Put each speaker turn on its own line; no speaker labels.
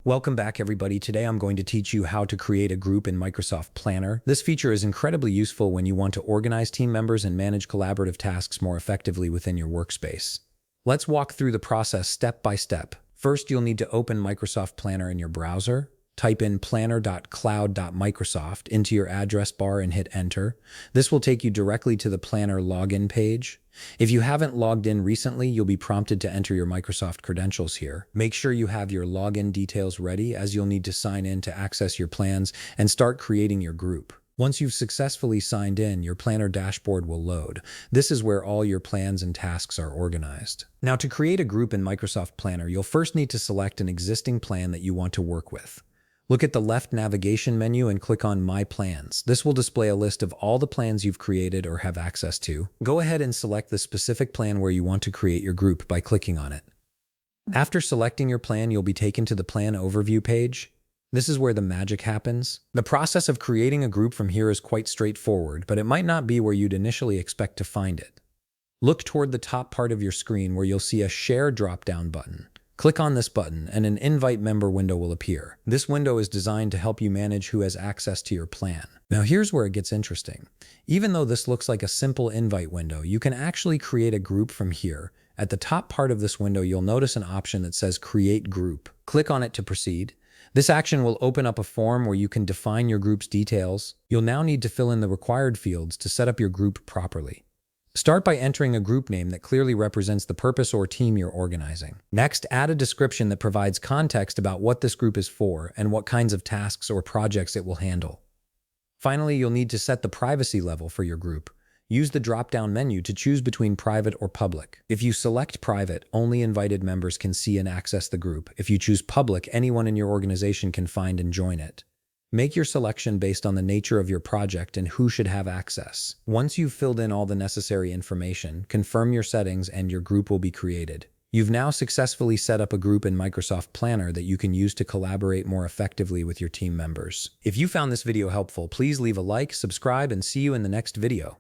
Welcome back, everybody. Today I'm going to teach you how to create a group in Microsoft Planner. This feature is incredibly useful when you want to organize team members and manage collaborative tasks more effectively within your workspace. Let's walk through the process step by step. First, you'll need to open Microsoft Planner in your browser. Type in planner.cloud.microsoft into your address bar and hit enter. This will take you directly to the Planner login page. If you haven't logged in recently, you'll be prompted to enter your Microsoft credentials here. Make sure you have your login details ready, as you'll need to sign in to access your plans and start creating your group. Once you've successfully signed in, your Planner dashboard will load. This is where all your plans and tasks are organized. Now, to create a group in Microsoft Planner, you'll first need to select an existing plan that you want to work with. Look at the left navigation menu and click on My Plans. This will display a list of all the plans you've created or have access to. Go ahead and select the specific plan where you want to create your group by clicking on it. After selecting your plan, you'll be taken to the Plan Overview page. This is where the magic happens. The process of creating a group from here is quite straightforward, but it might not be where you'd initially expect to find it. Look toward the top part of your screen where you'll see a Share drop-down button. Click on this button and an Invite Member window will appear. This window is designed to help you manage who has access to your plan. Now here's where it gets interesting. Even though this looks like a simple invite window, you can actually create a group from here. At the top part of this window, you'll notice an option that says Create Group. Click on it to proceed. This action will open up a form where you can define your group's details. You'll now need to fill in the required fields to set up your group properly. Start by entering a group name that clearly represents the purpose or team you're organizing. Next, add a description that provides context about what this group is for and what kinds of tasks or projects it will handle. Finally, you'll need to set the privacy level for your group. Use the drop-down menu to choose between private or public. If you select private, only invited members can see and access the group. If you choose public, anyone in your organization can find and join it. Make your selection based on the nature of your project and who should have access. Once you've filled in all the necessary information, confirm your settings and your group will be created. You've now successfully set up a group in Microsoft Planner that you can use to collaborate more effectively with your team members. If you found this video helpful, please leave a like, subscribe, and see you in the next video.